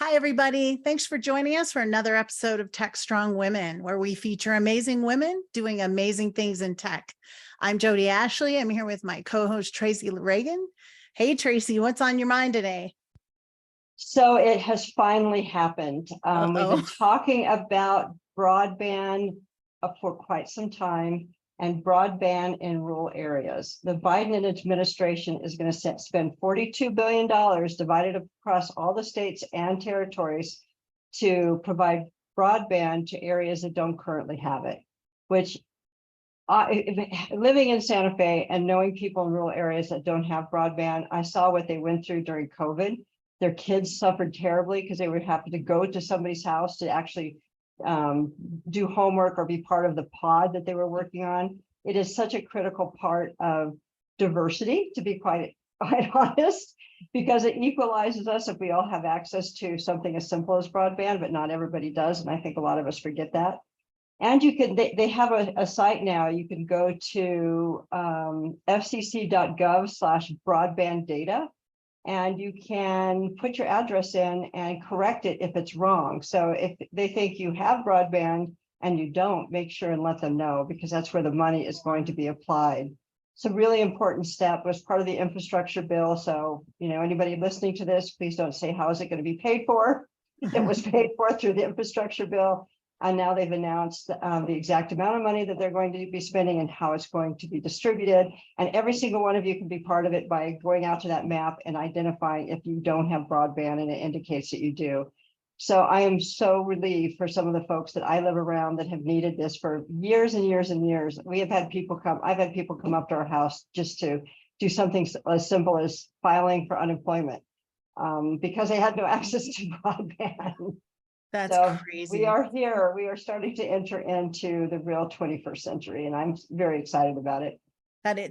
Hi, everybody. Thanks for joining us for another episode of Tech.Strong.Women, where we feature amazing women doing amazing things in tech. I'm Jody Ashley. I'm here with my co-host, Tracy Reagan. Hey, Tracy, what's on your mind today? So it has finally happened. We've been talking about broadband for quite some time and broadband in rural areas. The Biden administration is going to spend $42 billion divided across all the states and territories to provide broadband to areas that don't currently have it, which living in Santa Fe and knowing people in rural areas that don't have broadband, I saw what they went through during COVID. Their kids suffered terribly because they would have to go to somebody's house to actually do homework or be part of the pod that they were working on. It is such a critical part of diversity, to be quite honest, because it equalizes us if we all have access to something as simple as broadband, but not everybody does. And I think a lot of us forget that. And you can, they have a site now. You can go to fcc.gov/broadband data. And you can put your address in and correct it if it's wrong. So if they think you have broadband and you don't, make sure and let them know, because that's where the money is going to be applied. It's a really important step, was part of the infrastructure bill. So, anybody listening to this, please don't say, how is it going to be paid for? It was paid for through the infrastructure bill. And now they've announced the exact amount of money that they're going to be spending and how it's going to be distributed. And every single one of you can be part of it by going out to that map and identifying if you don't have broadband, and it indicates that you do. So I am so relieved for some of the folks that I live around that have needed this for years and years and years. We have had people come, I've had people come up to our house just to do something as simple as filing for unemployment because they had no access to broadband. That's so crazy. We are here. We are starting to enter into the real 21st century, and I'm very excited about it.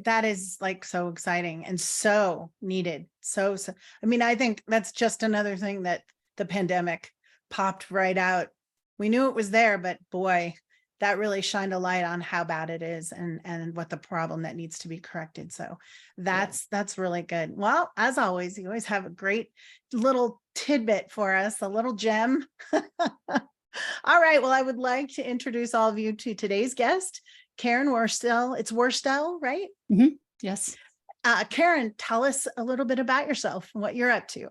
That is like so exciting and so needed. So I think that's just another thing that the pandemic popped right out. We knew it was there, but boy, that really shined a light on how bad it is and what the problem that needs to be corrected. So that's really good. Well, as always, you always have a great little tidbit for us, a little gem. All right. Well, I would like to introduce all of you to today's guest, Karen Worstell. It's Worstell, right? Mm-hmm. Yes. Karen, tell us a little bit about yourself and what you're up to.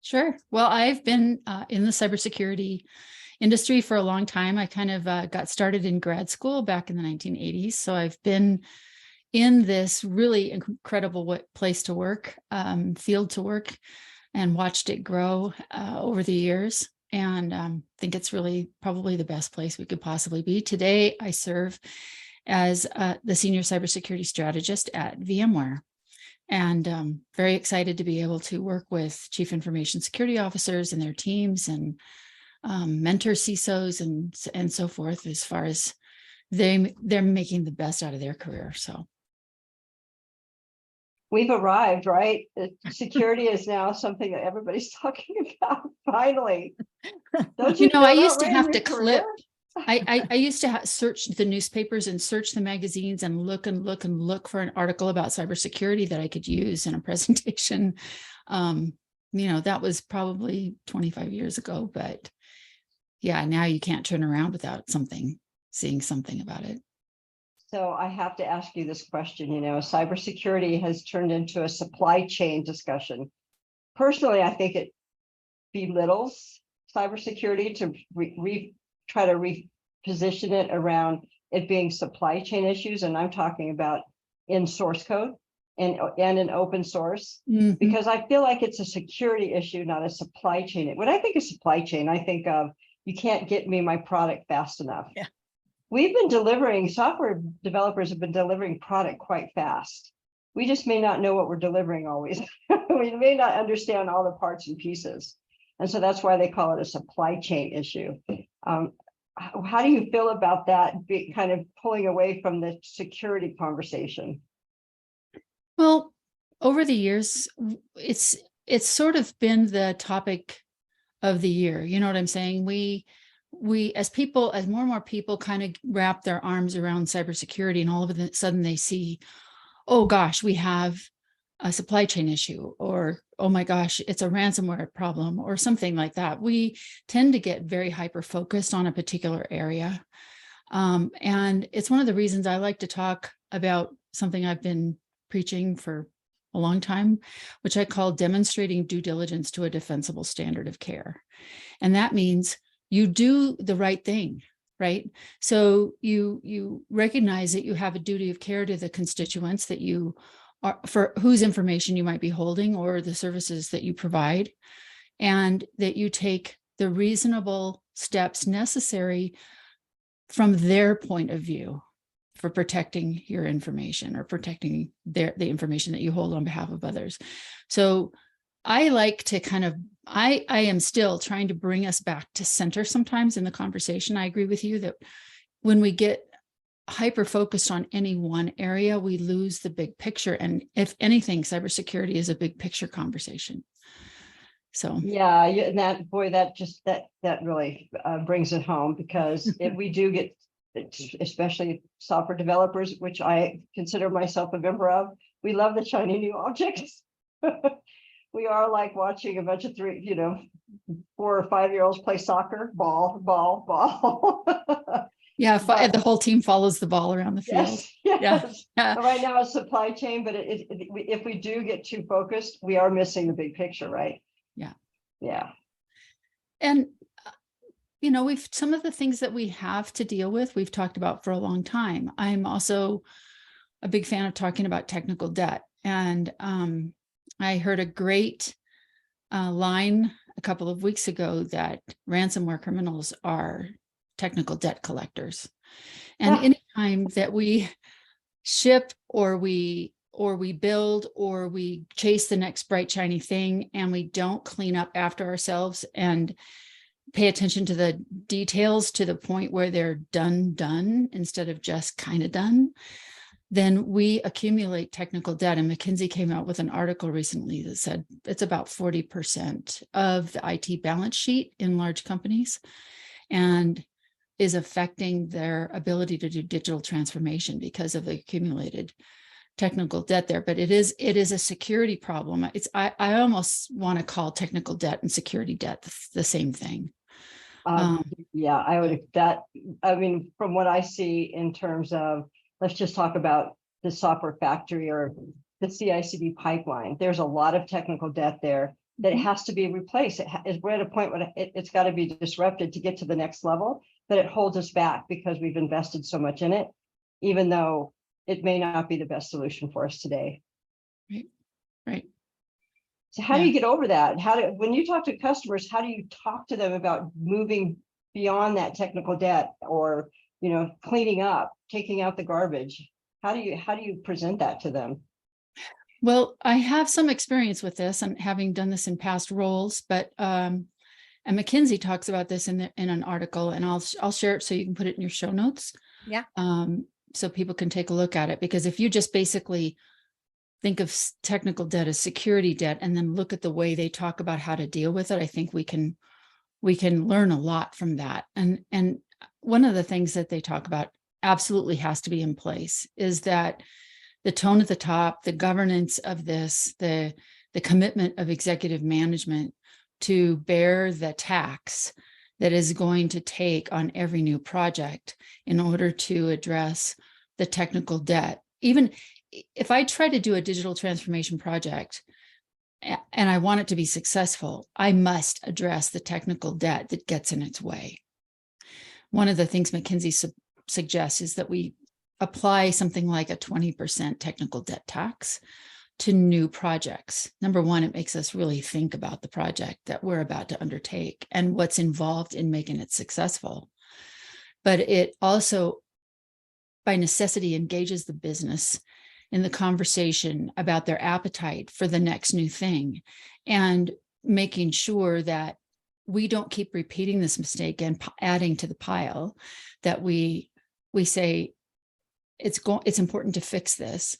Sure. Well, I've been in the cybersecurity industry for a long time. I kind of got started in grad school back in the 1980s. So I've been in this really incredible place to work, field to work, and watched it grow over the years. And think it's really probably the best place we could possibly be. Today, I serve as the senior cybersecurity strategist at VMware. And very excited to be able to work with chief information security officers and their teams and mentor CISOs and so forth, as far as they're making the best out of their career. So we've arrived, right? Security is now something that everybody's talking about. Finally, don't you know? I used to have to clip. I used to search the newspapers and search the magazines and look for an article about cybersecurity that I could use in a presentation. That was probably 25 years ago, but yeah, now you can't turn around without seeing something about it. So I have to ask you this question. Cybersecurity has turned into a supply chain discussion. Personally, I think it belittles cybersecurity to try to reposition it around it being supply chain issues. And I'm talking about in source code and in open source, because I feel like it's a security issue, not a supply chain. When I think of supply chain, I think of, you can't get me my product fast enough. Yeah. We've been delivering, software developers have been delivering product quite fast. We just may not know what we're delivering always. We may not understand all the parts and pieces. And so that's why they call it a supply chain issue. How do you feel about that kind of pulling away from the security conversation? Well, over the years, it's sort of been the topic of the year. You know what I'm saying? We as more and more people kind of wrap their arms around cybersecurity, and all of a sudden they see, oh gosh, we have a supply chain issue, or, oh my gosh, it's a ransomware problem or something like that. We tend to get very hyper-focused on a particular area. And it's one of the reasons I like to talk about something I've been preaching for a long time, which I call demonstrating due diligence to a defensible standard of care. And that means you do the right thing, right? So you recognize that you have a duty of care to the constituents that you are, for whose information you might be holding or the services that you provide, and that you take the reasonable steps necessary from their point of view for protecting your information or protecting the information that you hold on behalf of others. So I like to kind of, I am still trying to bring us back to center sometimes in the conversation. I agree with you that when we get hyper-focused on any one area, we lose the big picture. And if anything, cybersecurity is a big picture conversation. So yeah, and that really brings it home, because we do get, especially software developers, which I consider myself a member of, we love the shiny new objects. We are like watching a bunch of 4 or 5-year-olds play soccer, ball. yeah, the whole team follows the ball around the field. Yes. Yeah. Right now it's supply chain, but if we do get too focused, we are missing the big picture, right? Yeah. And we've, some of the things that we have to deal with, we've talked about for a long time. I'm also a big fan of talking about technical debt. And I heard a great line a couple of weeks ago that ransomware criminals are technical debt collectors. And anytime that we ship or we build or we chase the next bright shiny thing and we don't clean up after ourselves and pay attention to the details to the point where they're done instead of just kind of done, then we accumulate technical debt. And McKinsey came out with an article recently that said it's about 40% of the IT balance sheet in large companies, and is affecting their ability to do digital transformation because of the accumulated technical debt there. But it is a security problem. I almost want to call technical debt and security debt the same thing. Yeah, I would, I mean, from what I see in terms of, let's just talk about the software factory or the CI/CD pipeline. There's a lot of technical debt there that has to be replaced. We're at a point where it's got to be disrupted to get to the next level, but it holds us back because we've invested so much in it, even though it may not be the best solution for us today. Right. So how do you get over that? When you talk to customers, how do you talk to them about moving beyond that technical debt, or, cleaning up, taking out the garbage? How do you present that to them? Well, I have some experience with this and having done this in past roles, but and McKinsey talks about this in an article, and I'll share it so you can put it in your show notes. Yeah. So people can take a look at it, because if you just basically think of technical debt as security debt and then look at the way they talk about how to deal with it, I think we can learn a lot from that. And one of the things that they talk about absolutely has to be in place is that the tone at the top, the governance of this, the commitment of executive management to bear the tax that is going to take on every new project in order to address the technical debt. Even if I try to do a digital transformation project and I want it to be successful, I must address the technical debt that gets in its way. One of the things McKinsey suggests is that we apply something like a 20% technical debt tax to new projects. Number one, it makes us really think about the project that we're about to undertake and what's involved in making it successful. But it also, by necessity, engages the business in the conversation about their appetite for the next new thing, and making sure that we don't keep repeating this mistake and adding to the pile, that we say it's important to fix this.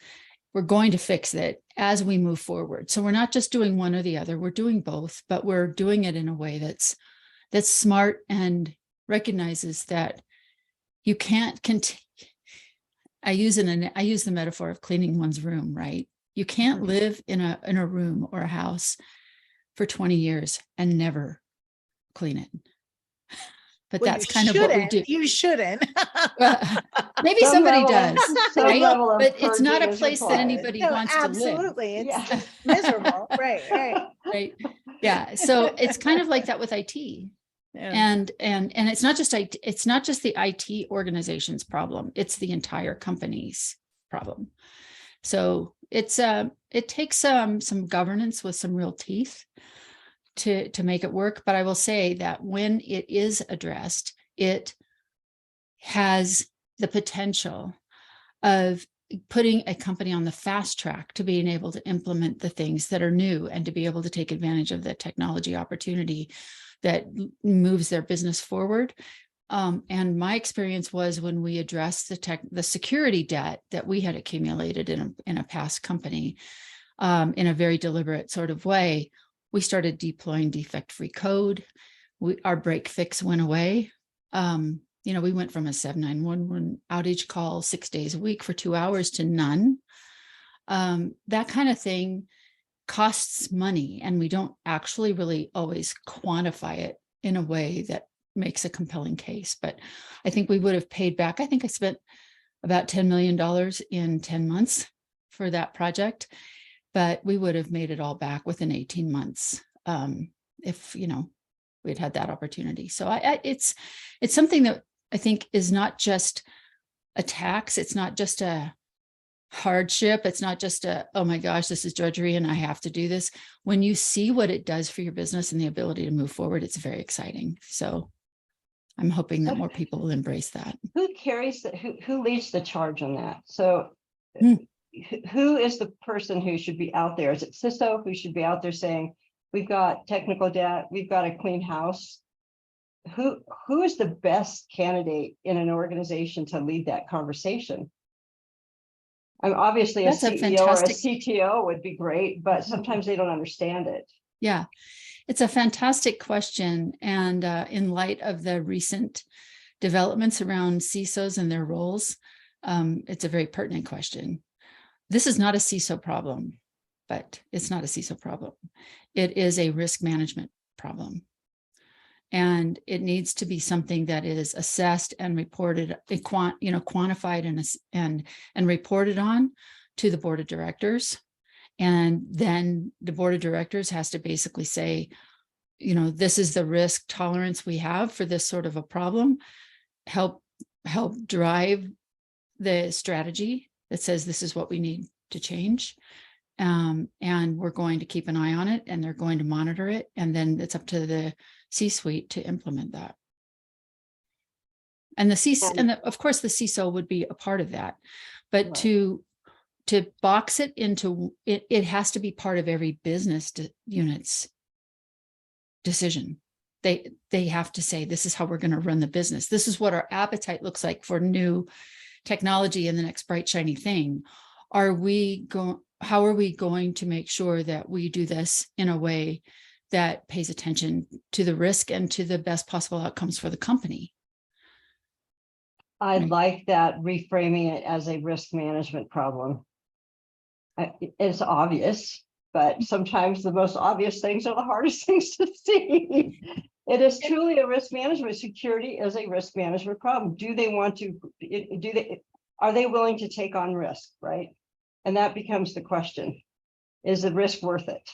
We're going to fix it as we move forward. So we're not just doing one or the other, we're doing both, but we're doing it in a way that's smart and recognizes that you can't continue. I use the metaphor of cleaning one's room, right? You can't live in a room or a house for 20 years and never clean it. But Well, that's kind of what we do. You shouldn't. Maybe Some somebody level of- does, some right? level of But it's not a purging is place that required. anybody No, wants to live. absolutely. It's Yeah. just miserable. Right. Right. Yeah. So it's kind of like that with IT. Yeah. And it's not just IT, it's not just the IT organization's problem, it's the entire company's problem. So it takes some governance with some real teeth to make it work. But I will say that when it is addressed, it has the potential of putting a company on the fast track to being able to implement the things that are new and to be able to take advantage of the technology opportunity that moves their business forward. And my experience was when we addressed the security debt that we had accumulated in a past company, in a very deliberate sort of way, we started deploying defect-free code. Our break fix went away. We went from a 791 outage call 6 days a week for 2 hours to none. That kind of thing costs money, and we don't actually really always quantify it in a way that makes a compelling case. But I think we would have paid back. I think I spent about $10 million in 10 months for that project, but we would have made it all back within 18 months if we'd had that opportunity. So it's something that I think is not just a tax. It's not just a hardship. It's not just oh my gosh, this is drudgery and I have to do this. When you see what it does for your business and the ability to move forward, it's very exciting. So I'm hoping that more people will embrace that. Who carries who leads the charge on that? So who is the person who should be out there? Is it CISO who should be out there saying, we've got technical debt, we've got a clean house? Who is the best candidate in an organization to lead that conversation? Obviously a CEO or a CTO would be great, but sometimes they don't understand it. Yeah, it's a fantastic question. And in light of the recent developments around CISOs and their roles, it's a very pertinent question. This is not a CISO problem, but it's not a CISO problem. It is a risk management problem. And it needs to be something that is assessed and reported, quantified and reported on to the board of directors. And then the board of directors has to basically say, this is the risk tolerance we have for this sort of a problem. Help drive the strategy that says this is what we need to change. And we're going to keep an eye on it, and they're going to monitor it. And then it's up to the C-suite to implement that. And of course, the CISO would be a part of that. But right. To box it into it has to be part of every business unit's decision. They have to say, this is how we're going to run the business. This is what our appetite looks like for new technology and the next bright, shiny thing. How are we going to make sure that we do this in a way that pays attention to the risk and to the best possible outcomes for the company? I like that, reframing it as a risk management problem. It's obvious, but sometimes the most obvious things are the hardest things to see. It is truly a risk management. Security is a risk management problem. Are they willing to take on risk, right? And that becomes the question. Is the risk worth it?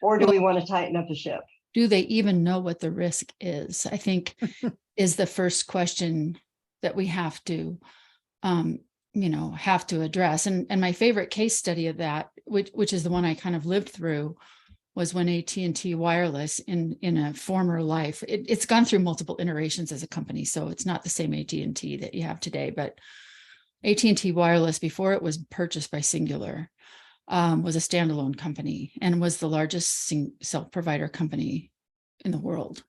Or do we want to tighten up the ship? Do they even know what the risk is? I think is the first question that we have to address. And my favorite case study of that, which is the one I kind of lived through, was when AT&T Wireless in a former life, it's gone through multiple iterations as a company. So it's not the same AT&T that you have today, but AT&T Wireless, before it was purchased by Singular, was a standalone company and was the largest cell provider company in the world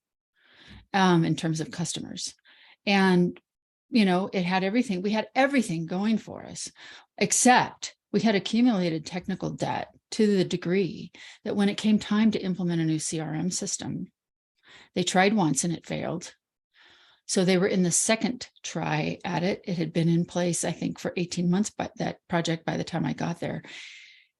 in terms of customers. And, it had everything. We had everything going for us, except we had accumulated technical debt to the degree that when it came time to implement a new CRM system, they tried once and it failed. So they were in the second try at it. It had been in place, I think, for 18 months, but that project by the time I got there.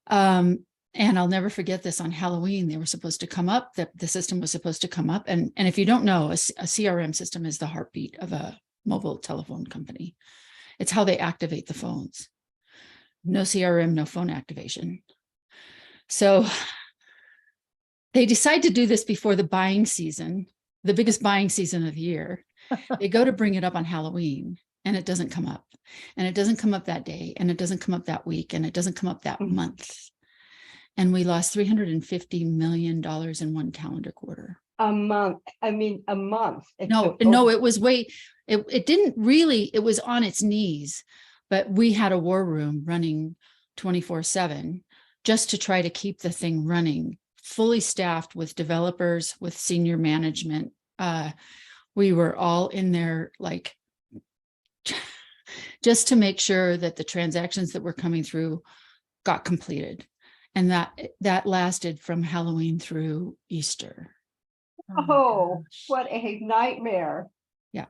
And I'll never forget this. On Halloween, they were supposed to come up, the system was supposed to come up. And if you don't know, a CRM system is the heartbeat of a mobile telephone company. It's how they activate the phones. No CRM, no phone activation. So they decide to do this before the buying season, the biggest buying season of the year. They go to bring it up on Halloween and it doesn't come up. And it doesn't come up that day. And it doesn't come up that week. And it doesn't come up that month. And we lost $350 million in one calendar quarter. A month. I mean, a month. No, it was it didn't really, it was on its knees, but we had a war room running 24/7 just to try to keep the thing running, fully staffed with developers, with senior management. We were all in there, like, just to make sure that the transactions that were coming through got completed. And that lasted from Halloween through Easter. Oh, what a nightmare. Yeah.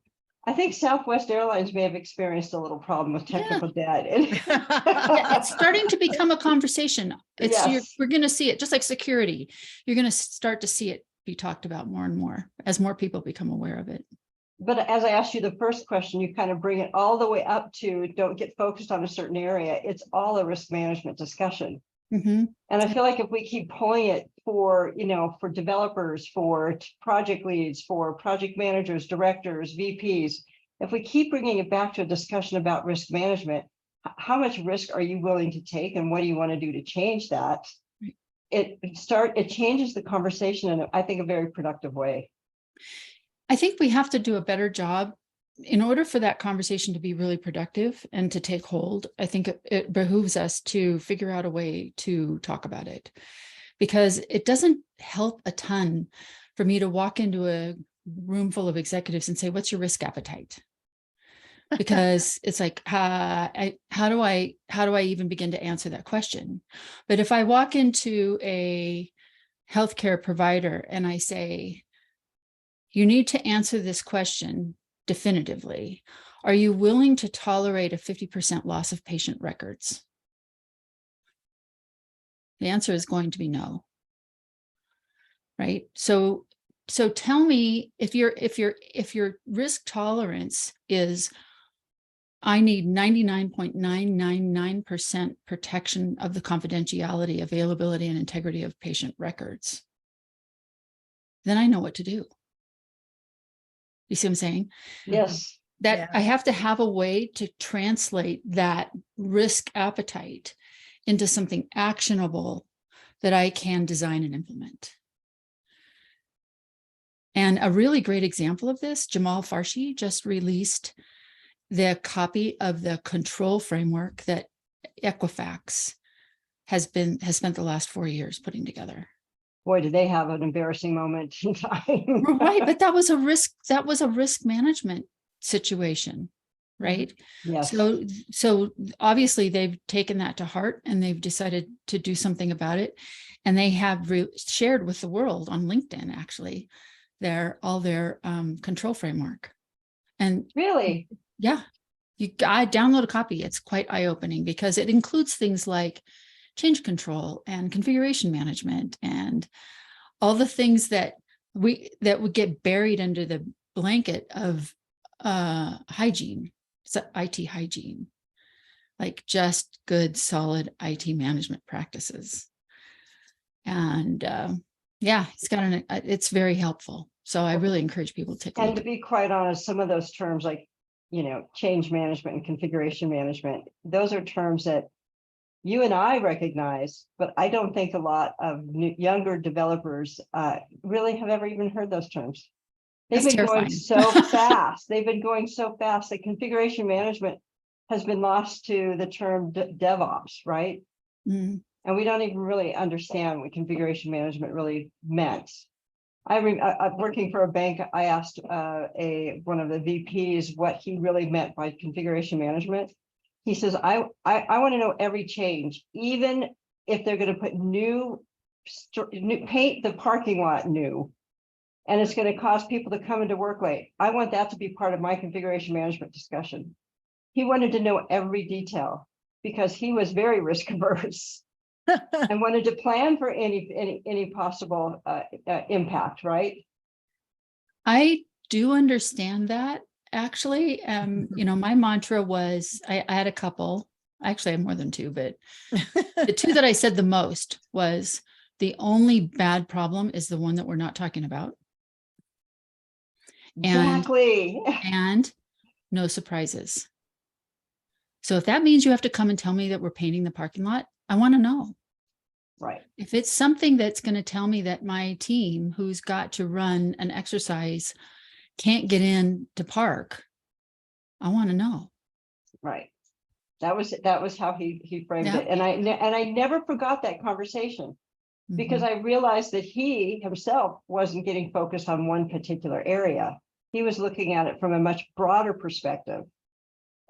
I think Southwest Airlines may have experienced a little problem with technical debt. Yeah, it's starting to become a conversation. We're going to see it, just like security. You're going to start to see it be talked about more and more as more people become aware of it. But as I asked you the first question, you kind of bring it all the way up to don't get focused on a certain area. It's all a risk management discussion. Mm-hmm. And I feel like if we keep pulling it for developers, for project leads, for project managers, directors, VPs, if we keep bringing it back to a discussion about risk management, how much risk are you willing to take and what do you want to do to change that? It changes the conversation in, I think, a very productive way. I think we have to do a better job in order for that conversation to be really productive and to take hold. I think it behooves us to figure out a way to talk about it, because it doesn't help a ton for me to walk into a room full of executives and say, what's your risk appetite? Because it's like, how do I even begin to answer that question? But if I walk into a healthcare provider and I say, you need to answer this question definitively. Are you willing to tolerate a 50% loss of patient records? The answer is going to be no. Right? So tell me if your risk tolerance is, I need 99.999% protection of the confidentiality, availability, and integrity of patient records, then I know what to do. You see what I'm saying? Yes. I have to have a way to translate that risk appetite into something actionable that I can design and implement. And a really great example of this, Jamal Farshi just released the copy of the control framework that Equifax has spent the last 4 years putting together. Boy, did they have an embarrassing moment in time. Right, but that was a risk management situation, right? Yes. So obviously they've taken that to heart and they've decided to do something about it, and they have shared with the world on LinkedIn actually all their control framework. And really, yeah, I download a copy. It's quite eye-opening because it includes things like change control and configuration management and all the things that would get buried under the blanket of hygiene. It's IT hygiene, like just good, solid IT management practices. And yeah, it's very helpful. So I really encourage people to take a look. And to be quite honest, some of those terms like, change management and configuration management, those are terms that you and I recognize, but I don't think a lot of younger developers really have ever even heard those terms. They've been going so fast. They've been going so fast that configuration management has been lost to the term DevOps, right? Mm. And we don't even really understand what configuration management really meant. I'm working for a bank. I asked one of the VPs what he really meant by configuration management. He says, I want to know every change, even if they're going to put new paint the parking lot new. and it's going to cause people to come into work late. I want that to be part of my configuration management discussion. He wanted to know every detail because he was very risk averse and wanted to plan for any possible impact, right? I do understand that, actually. My mantra was, I had a couple, actually I have more than two, but the two that I said the most was, the only bad problem is the one that we're not talking about. Exactly. And no surprises. So if that means you have to come and tell me that we're painting the parking lot, I want to know. Right. If it's something that's going to tell me that my team who's got to run an exercise can't get in to park, I want to know. Right. That was how he framed it. And I never forgot that conversation, because I realized that he himself wasn't getting focused on one particular area. He was looking at it from a much broader perspective,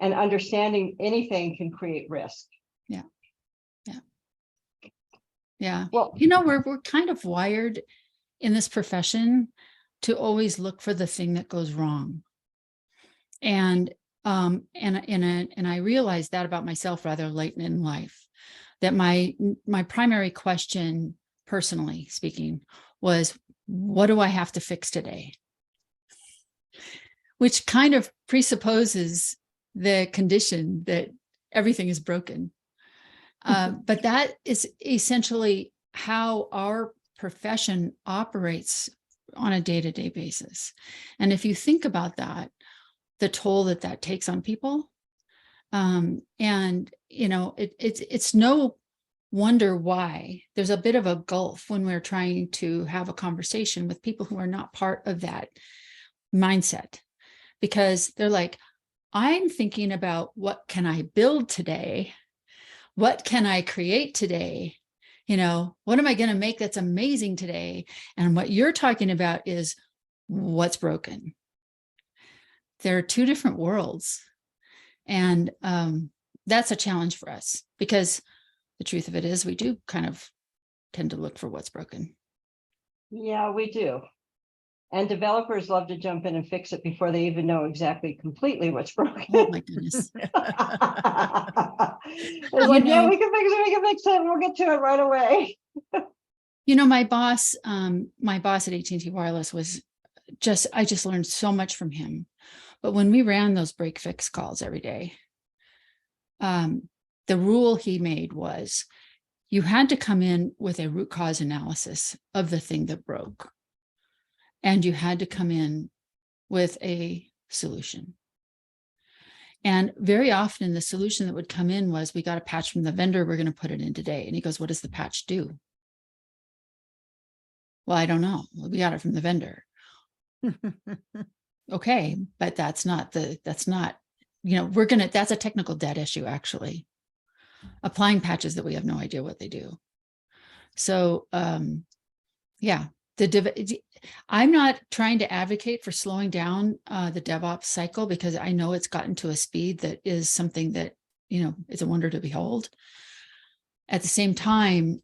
and understanding anything can create risk. Yeah. Yeah. Well, we're kind of wired in this profession to always look for the thing that goes wrong. And I realized that about myself rather late in life, that my primary question, personally speaking, was, what do I have to fix today? Which kind of presupposes the condition that everything is broken. But that is essentially how our profession operates on a day-to-day basis. And if you think about that, the toll that takes on people, it's no wonder why there's a bit of a gulf when we're trying to have a conversation with people who are not part of that mindset, because they're like, I'm thinking about what can I build today? What can I create today? What am I going to make that's amazing today? And what you're talking about is what's broken. There are two different worlds. And that's a challenge for us, because the truth of it is we do kind of tend to look for what's broken. Yeah, we do. And developers love to jump in and fix it before they even know exactly completely what's broken. Oh my goodness. It's like, yeah, we can fix it, and we'll get to it right away. My boss at AT&T Wireless I just learned so much from him. But when we ran those break fix calls every day, the rule he made was you had to come in with a root cause analysis of the thing that broke. And you had to come in with a solution. And very often the solution that would come in was, we got a patch from the vendor, we're going to put it in today. And he goes, what does the patch do? Well, I don't know. We got it from the vendor. Okay, but that's a technical debt issue, actually. Applying patches that we have no idea what they do. So, I'm not trying to advocate for slowing down the DevOps cycle, because I know it's gotten to a speed that is something that, is a wonder to behold. At the same time,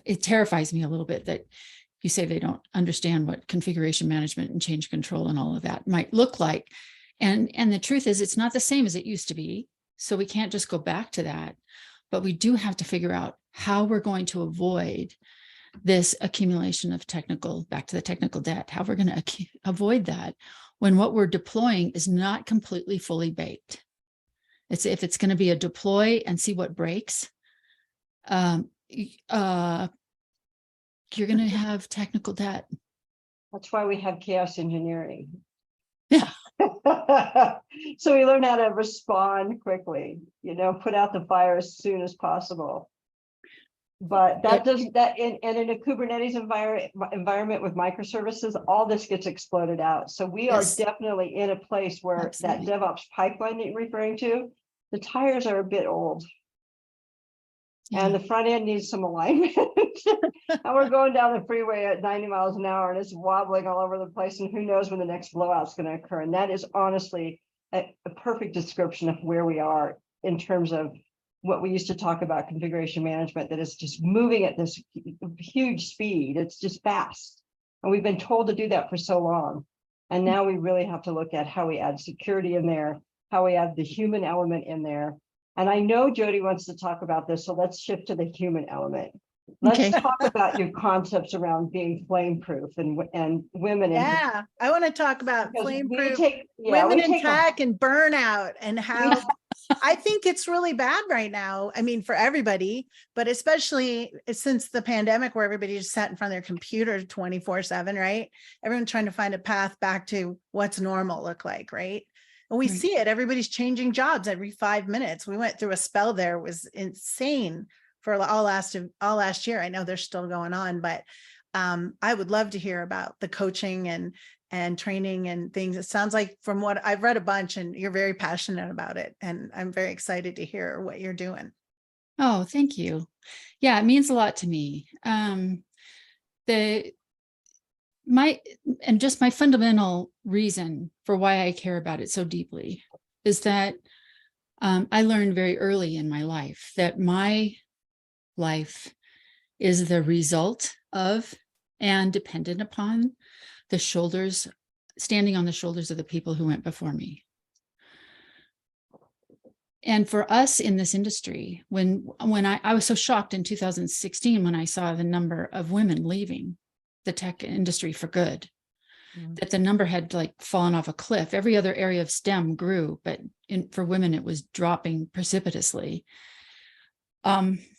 it terrifies me a little bit that you say they don't understand what configuration management and change control and all of that might look like. And the truth is, it's not the same as it used to be. So we can't just go back to that, but we do have to figure out how we're going to avoid this accumulation of back to the technical debt, how we're going to avoid that when what we're deploying is not completely fully baked. If it's going to be a deploy and see what breaks, you're going to have technical debt. That's why we have chaos engineering. Yeah. So we learn how to respond quickly, put out the fire as soon as possible. But in a Kubernetes environment with microservices, all this gets exploded out. So we are definitely in a place where that DevOps pipeline that you're referring to, the tires are a bit old. Yeah. And the front end needs some alignment. And we're going down the freeway at 90 miles an hour, and it's wobbling all over the place. And who knows when the next blowout is going to occur. And that is honestly a perfect description of where we are in terms of what we used to talk about configuration management, that is just moving at this huge speed. It's just fast. And we've been told to do that for so long. And now we really have to look at how we add security in there, how we add the human element in there. And I know Jody wants to talk about this, so let's shift to the human element. Let's Okay. talk about your concepts around being flame proof and women. Yeah, I want to talk about Because flame we proof take, women we in take a- tech and burnout and how I think it's really bad right now. I mean, for everybody, but especially since the pandemic where everybody just sat in front of their computer 24/7, right? Everyone's trying to find a path back to what's normal look like, right? And we Right. see it. Everybody's changing jobs every 5 minutes. We went through a spell there. It was insane for all last year. I know they're still going on, but I would love to hear about the coaching and training and things. It sounds like from what I've read a bunch and you're very passionate about it. And I'm very excited to hear what you're doing. Oh, thank you. Yeah, it means a lot to me. My fundamental reason for why I care about it so deeply is that I learned very early in my life that my life is the result of and dependent upon standing on the shoulders of the people who went before me. And for us in this industry, when I was so shocked in 2016 when I saw the number of women leaving the tech industry for good, that the number had like fallen off a cliff. Every other area of STEM grew, but for women, it was dropping precipitously.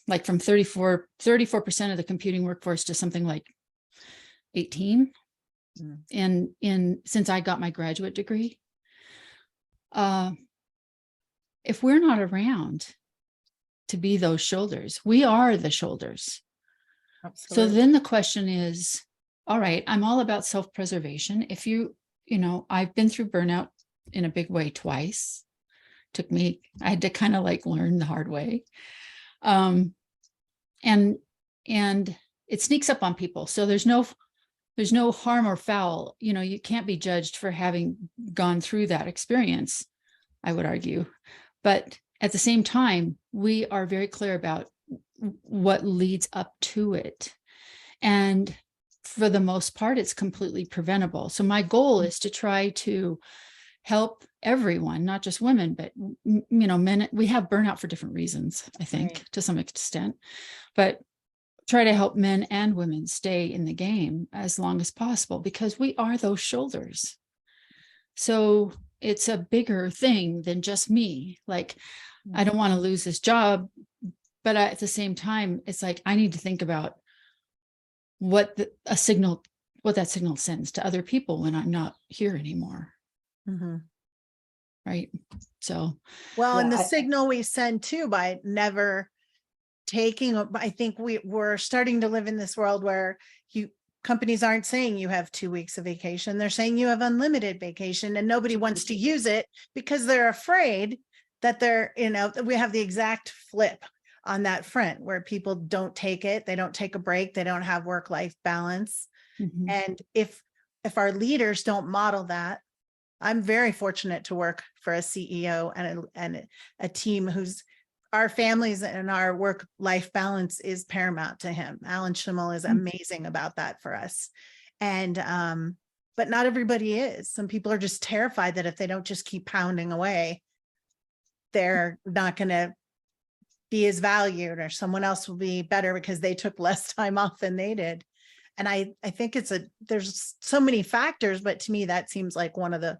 Like from 34% of the computing workforce to something like 18. And since I got my graduate degree, if we're not around to be those shoulders, we are the shoulders. Absolutely. So then the question is, all right, I'm all about self-preservation. If I've been through burnout in a big way twice. I had to kind of like learn the hard way. And it sneaks up on people. So there's no harm or foul. You can't be judged for having gone through that experience, I would argue. But at the same time, we are very clear about what leads up to it. And for the most part, it's completely preventable. So my goal is to try to help everyone, not just women, but men. We have burnout for different reasons, I think, Right. to some extent, but try to help men and women stay in the game as long as possible, because we are those shoulders. So it's a bigger thing than just me. Like, I don't want to lose this job, but at the same time, it's like, I need to think about what that signal sends to other people when I'm not here anime Mm-hmm. Right. So, Well, and the Yeah, signal we send too by never taking, I think we're starting to live in this world where companies aren't saying you have 2 weeks of vacation. They're saying you have unlimited vacation, and nobody wants to use it because they're afraid that we have the exact flip on that front where people don't take it. They don't take a break. They don't have work-life balance. mhm. And if our leaders don't model that, I'm very fortunate to work for a CEO and a team whose our families and our work-life balance is paramount to him. Alan Schimmel is amazing about that for us. And, but not everybody is. Some people are just terrified that if they don't just keep pounding away, they're not going to be as valued, or someone else will be better because they took less time off than they did. And I think there's so many factors, but to me, that seems like one of the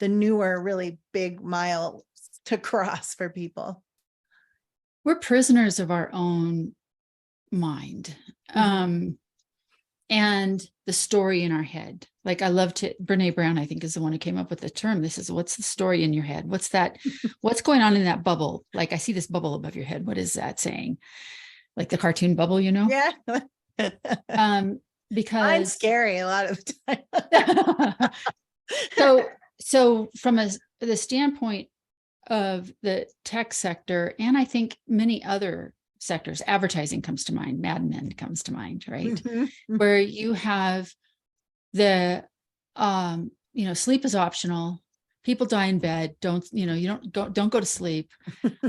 newer, really big miles to cross for people. We're prisoners of our own mind. And the story in our head. Like, Brene Brown, I think, is the one who came up with the term. This is, what's the story in your head? What's going on in that bubble? Like, I see this bubble above your head. What is that saying? Like the cartoon bubble, Yeah. Because Mine's scary a lot of the time. So from the standpoint of the tech sector, and I think many other sectors, advertising comes to mind, Mad Men comes to mind, right? Mm-hmm. Where you have the, sleep is optional. People die in bed. Don't go to sleep.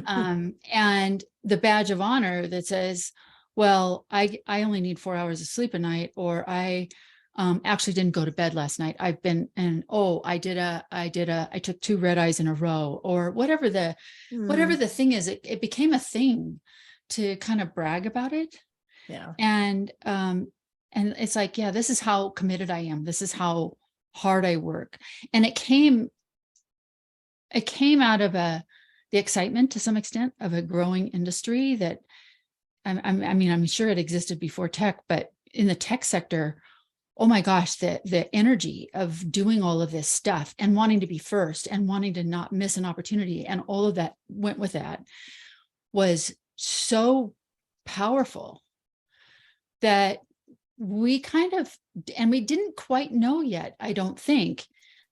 And the badge of honor that says, well, I only need 4 hours of sleep a night, or I actually didn't go to bed last night. I've been, and oh, I took 2 red eyes in a row, or whatever the thing is. It became a thing to kind of brag about it. Yeah. And it's like, yeah, this is how committed I am. This is how hard I work. And it came out of the excitement, to some extent, of a growing industry that I mean, I'm sure it existed before tech, but in the tech sector, oh my gosh, the energy of doing all of this stuff and wanting to be first and wanting to not miss an opportunity, and all of that went with that, was so powerful that we kind of, and we didn't quite know yet, I don't think,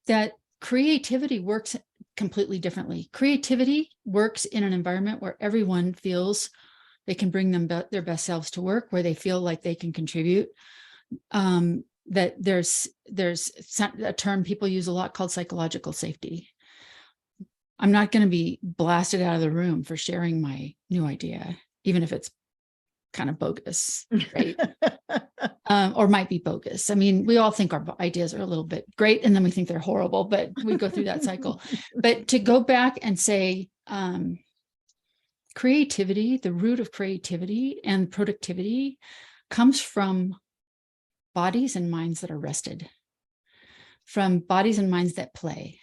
that creativity works completely differently. Creativity works in an environment where everyone feels they can bring their best selves to work, where they feel like they can contribute. That there's a term people use a lot called psychological safety. I'm not going to be blasted out of the room for sharing my new idea, even if it's kind of bogus, right? Or might be bogus. I mean, we all think our ideas are a little bit great, and then we think they're horrible, but we go through that cycle. But to go back and say, creativity, the root of creativity and productivity, comes from bodies and minds that are rested, from bodies and minds that play,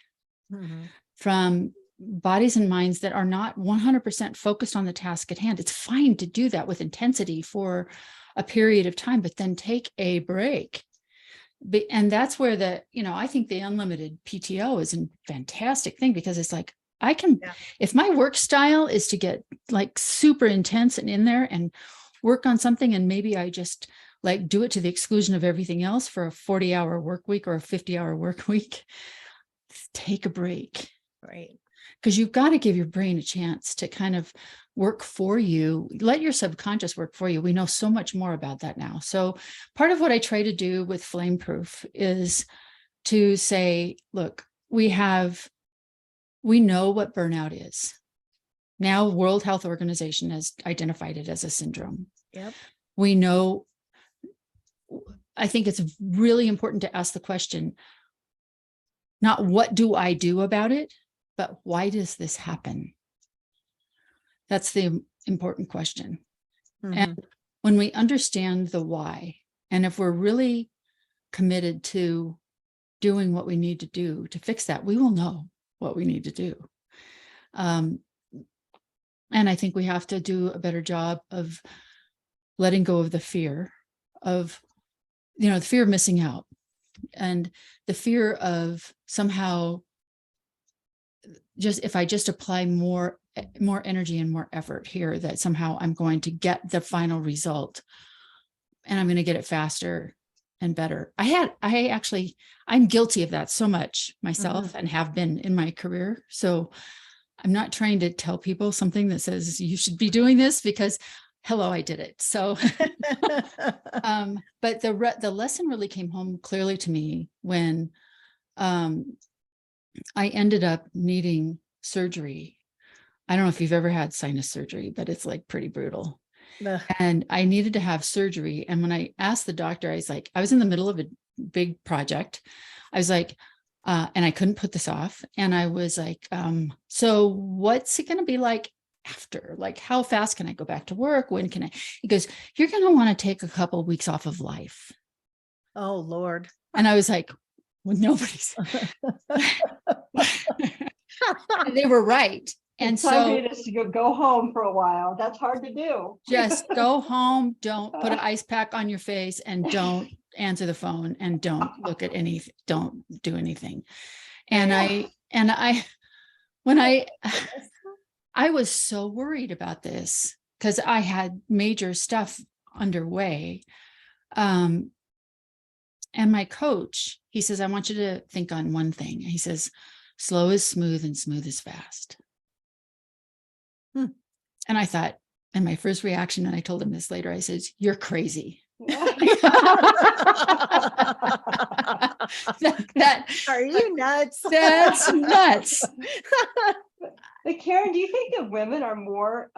from bodies and minds that are not 100% focused on the task at hand. It's fine to do that with intensity for a period of time, but then take a break. And that's where I think the unlimited PTO is a fantastic thing, because it's like, I can, if my work style is to get like super intense and in there and work on something, and maybe I just like do it to the exclusion of everything else for a 40-hour work week or a 50-hour work week, take a break. Right. Because you've got to give your brain a chance to kind of work for you. Let your subconscious work for you. We know so much more about that now. So part of what I try to do with Flameproof is to say, look, we know what burnout is. Now, World Health Organization has identified it as a syndrome. Yep. We know, I think it's really important to ask the question, not what do I do about it, but why does this happen? That's the important question. And when we understand the why, and if we're really committed to doing what we need to do to fix that, we will know what we need to do. And I think we have to do a better job of letting go of the fear of, the fear of missing out, and the fear of somehow if I just apply more energy and more effort here, that somehow I'm going to get the final result, and I'm going to get it faster and better. I'm guilty of that so much myself, and have been in my career. So I'm not trying to tell people something that says you should be doing this, because hello, I did it. So, but the lesson really came home clearly to me when I ended up needing surgery. I don't know if you've ever had sinus surgery, but it's like pretty brutal. And I needed to have surgery. And when I asked the doctor, I was in the middle of a big project. I was like, and I couldn't put this off. And I was like, so what's it going to be like after? Like, how fast can I go back to work? When can I? He goes, you're going to want to take a couple of weeks off of life. Oh, Lord. And I was like, well, nobody's. They were right. And it's so to go home for a while. That's hard to do. Just go home. Don't put an ice pack on your face, and don't answer the phone, and don't look at anything. Don't do anything. And I was so worried about this, because I had major stuff underway. And my coach, he says, I want you to think on one thing. He says, slow is smooth and smooth is fast. And I thought, and my first reaction, and I told him this later, I said, you're crazy. Are you nuts? That's nuts. But Karen, do you think that women are more,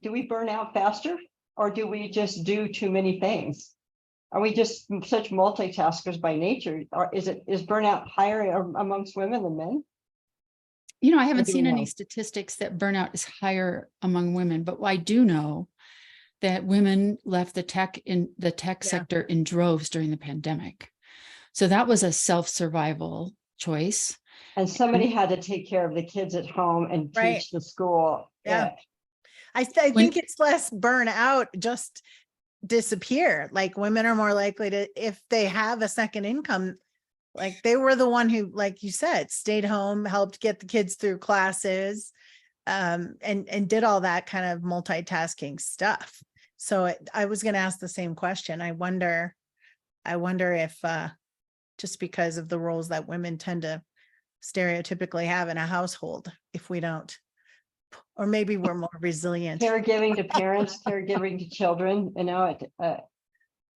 do we burn out faster, or do we just do too many things? Are we just such multitaskers by nature? Or is burnout higher amongst women than men? You know, I Or haven't do we seen any know? statistics that burnout is higher among women, but I do know that women left the tech Yeah. sector in droves during the pandemic. So that was a self-survival choice. And somebody had to take care of the kids at home and Right. teach the school. Yeah. I When- think it's less burnout, just disappear. Like women are more likely to, if they have a second income, like they were the one who, like you said, stayed home, helped get the kids through classes, and did all that kind of multitasking stuff. So I was going to ask the same question. I wonder if just because of the roles that women tend to stereotypically have in a household, if we don't, or maybe we're more resilient. Caregiving to parents, caregiving to children, you know,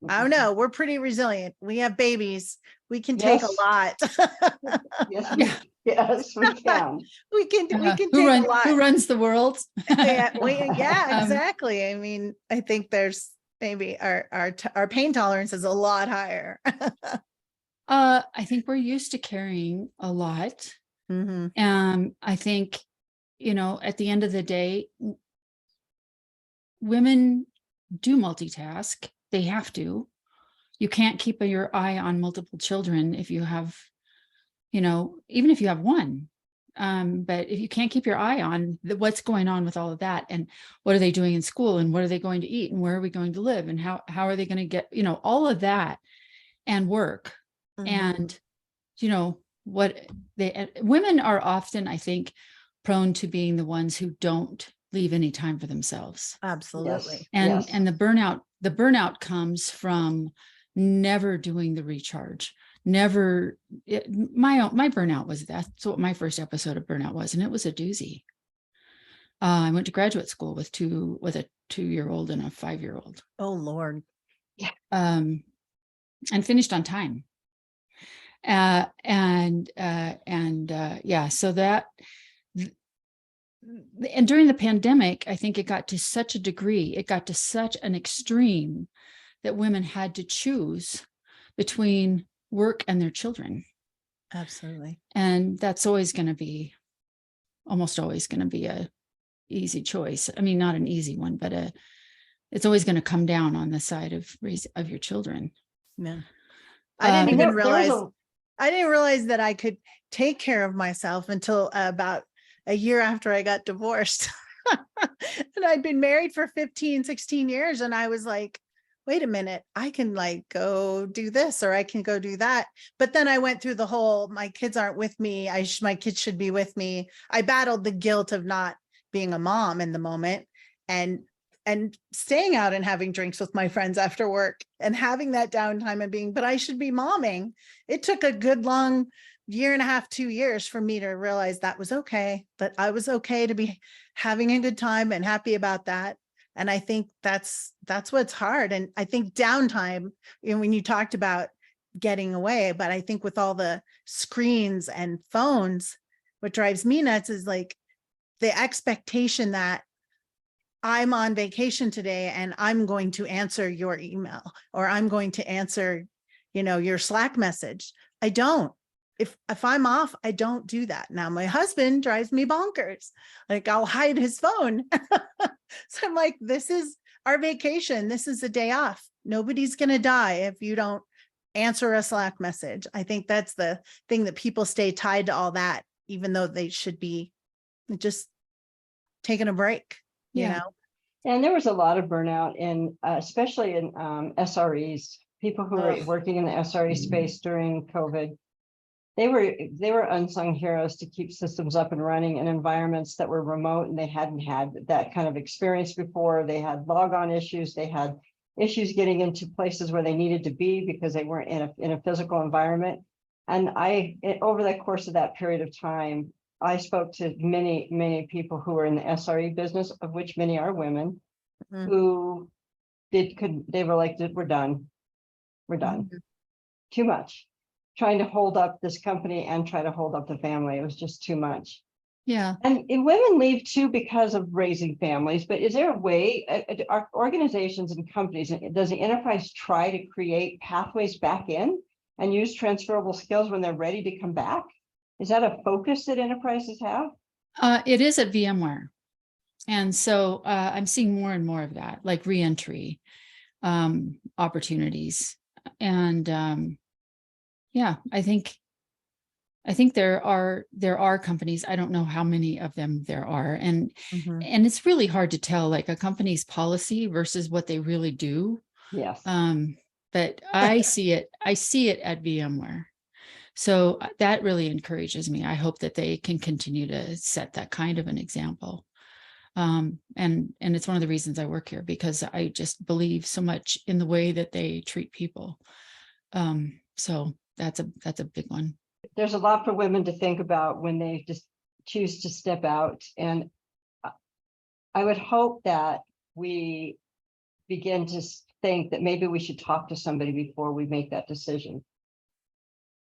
I don't know. We're pretty resilient. We have babies. We can take a Yes. lot. Yes, yes, we can. we can take who a lot. runs the world? yeah, Um, exactly. I mean, I think there's maybe our pain tolerance is a lot higher. I think we're used to carrying a lot. I think, you know, at the end of the day, women do multitask. They have to. You can't keep your eye on multiple children if you have, you know, even if you have one. But if you can't keep your eye on what's going on with all of that, and what are they doing in school, and what are they going to eat, and where are we going to live, and how are they going to get, you know, all of that, and work, and, you know, women are often, I think, prone to being the ones who don't leave any time for themselves. Absolutely. Yes. And the burnout comes from never doing the recharge. My burnout was, that's what my first episode of burnout was, and it was a doozy. I went to graduate school with a 2-year-old and a 5-year-old. Oh Lord. And finished on time. Yeah, so that, and during the pandemic, I think it got to such a degree, it got to such an extreme that women had to choose between work and their children. Absolutely. And that's almost always going to be a easy choice. I mean, not an easy one, but it's always going to come down on the side of your children. Yeah. I didn't even realize. I didn't realize that I could take care of myself until about a year after I got divorced. And I'd been married for 15, 16 years. And I was like, wait a minute, I can like go do this, or I can go do that. But then I went through the whole, my kids aren't with me. My kids should be with me. I battled the guilt of not being a mom in the moment, and staying out and having drinks with my friends after work, and having that downtime, but I should be momming. It took a good long 1.5 to 2 years for me to realize that was okay, that I was okay to be having a good time and happy about that. And I think that's what's hard. And I think downtime, when you talked about getting away, but I think with all the screens and phones, what drives me nuts is like the expectation that I'm on vacation today and I'm going to answer your email, or I'm going to answer, your Slack message. I don't. If I'm off, I don't do that. Now my husband drives me bonkers. Like I'll hide his phone. So I'm like, this is our vacation. This is a day off. Nobody's going to die if you don't answer a Slack message. I think that's the thing, that people stay tied to all that, even though they should be just taking a break, you know? And there was a lot of burnout in, especially in SREs, people who were working in the SRE space during COVID. They were unsung heroes to keep systems up and running in environments that were remote, and they hadn't had that kind of experience before. They had logon issues. They had issues getting into places where they needed to be because they weren't in a physical environment. And over the course of that period of time, I spoke to many, many people who were in the SRE business, of which many are women, who they were like, we're done. Too much. Trying to hold up this company and try to hold up the family. It was just too much. Yeah. And women leave too because of raising families, but is there a way, are organizations and companies, does the enterprise try to create pathways back in and use transferable skills when they're ready to come back? Is that a focus that enterprises have? It is at VMware. And so I'm seeing more and more of that, like reentry opportunities. And yeah, I think there are companies. I don't know how many of them there are, and Mhm. it's really hard to tell, like a company's policy versus what they really do. Yes. But I see it at VMware. So that really encourages me. I hope that they can continue to set that kind of an example. And it's one of the reasons I work here, because I just believe so much in the way that they treat people. So that's a big one. There's a lot for women to think about when they just choose to step out. And I would hope that we begin to think that maybe we should talk to somebody before we make that decision.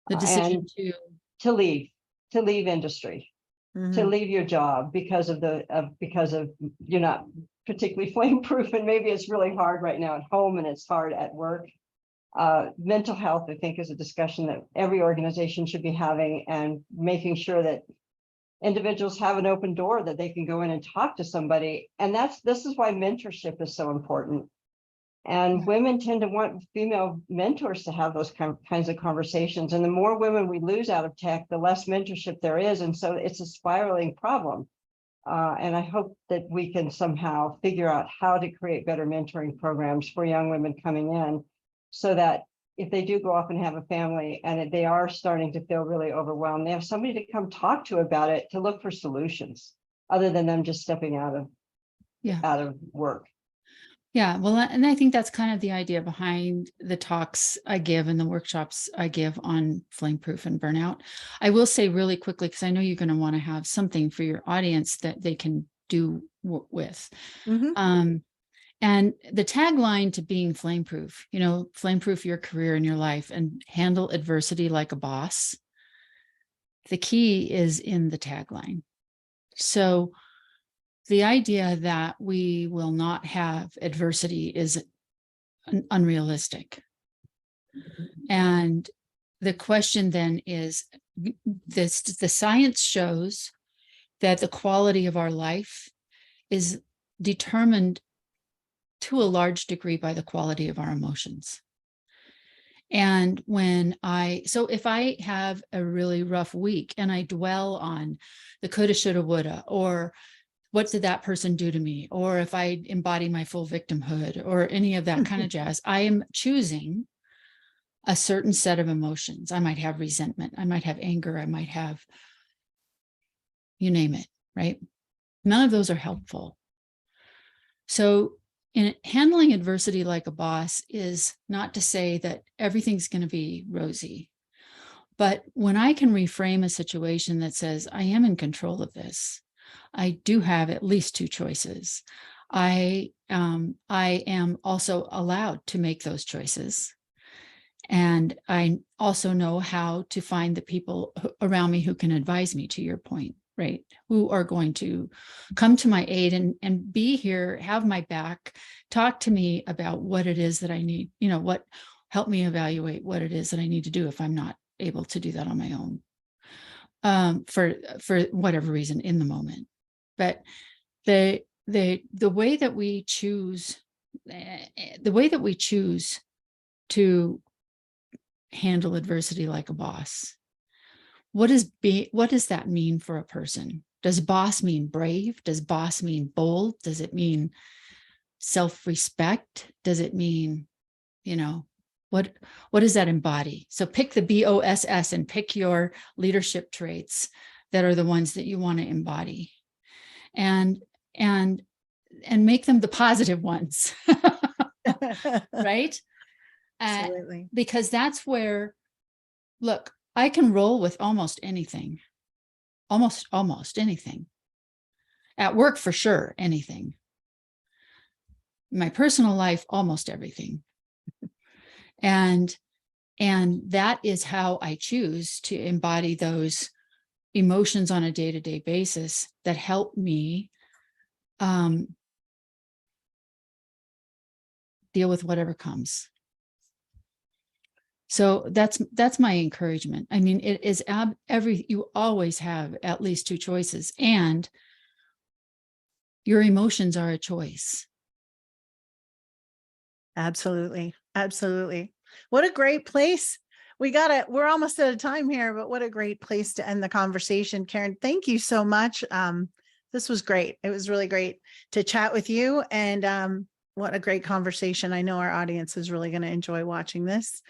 The decision And to to leave industry, to Mhm. leave your job because of you're not particularly flame proof, and maybe it's really hard right now at home and it's hard at work. Mental health, I think, is a discussion that every organization should be having, and making sure that individuals have an open door that they can go in and talk to somebody. And this is why mentorship is so important. And women tend to want female mentors to have those kinds of conversations. And the more women we lose out of tech, the less mentorship there is. And so it's a spiraling problem. And I hope that we can somehow figure out how to create better mentoring programs for young women coming in, so that if they do go off and have a family and they are starting to feel really overwhelmed, they have somebody to come talk to about it, to look for solutions other than them just stepping out of work. Yeah, well, and I think that's kind of the idea behind the talks I give and the workshops I give on flame proof and burnout. I will say really quickly, because I know you're going to want to have something for your audience that they can do with. Mhm. And the tagline to being flame proof, flame proof your career and your life and handle adversity like a boss. The key is in the tagline. So the idea that we will not have adversity is unrealistic. And the question then is, the science shows that the quality of our life is determined to a large degree by the quality of our emotions. And so if I have a really rough week and I dwell on the coulda, shoulda, woulda, or what did that person do to me? Or if I embody my full victimhood or any of that kind of jazz, I am choosing a certain set of emotions. I might have resentment. I might have anger. I might have, you name it, right? None of those are helpful. So in handling adversity like a boss is not to say that everything's going to be rosy. But when I can reframe a situation that says, I am in control of this, I do have at least two choices. I am also allowed to make those choices. And I also know how to find the people around me who can advise me, to your point, right? Who are going to come to my aid and be here, have my back, talk to me about what it is that I need, help me evaluate what it is that I need to do if I'm not able to do that on my own, for whatever reason in the moment. But the way that we choose, to handle adversity like a boss, what does that mean for a person? Does boss mean brave? Does boss mean bold? Does it mean self-respect? Does it mean, what does that embody? So pick the BOSS and pick your leadership traits that are the ones that you want to embody, and make them the positive ones. Right? Absolutely. Because that's where, look, I can roll with almost anything. Almost anything. At work, for sure, anything. In my personal life, almost everything. And that is how I choose to embody those emotions on a day-to-day basis that help me deal with whatever comes. So that's my encouragement. I mean, it is you always have at least two choices, and your emotions are a choice. Absolutely. Absolutely. What a great place. We're almost out of time here, but what a great place to end the conversation. Karen, thank you so much. This was great. It was really great to chat with you, and what a great conversation. I know our audience is really going to enjoy watching this.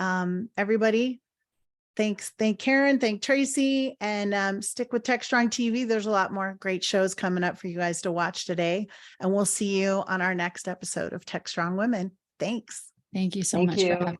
Everybody, thank Karen, thank Tracy, and stick with Tech.Strong TV. There's a lot more great shows coming up for you guys to watch today, and we'll see you on our next episode of Tech.Strong Women. Thanks. Thank you so Thank much for you. having me.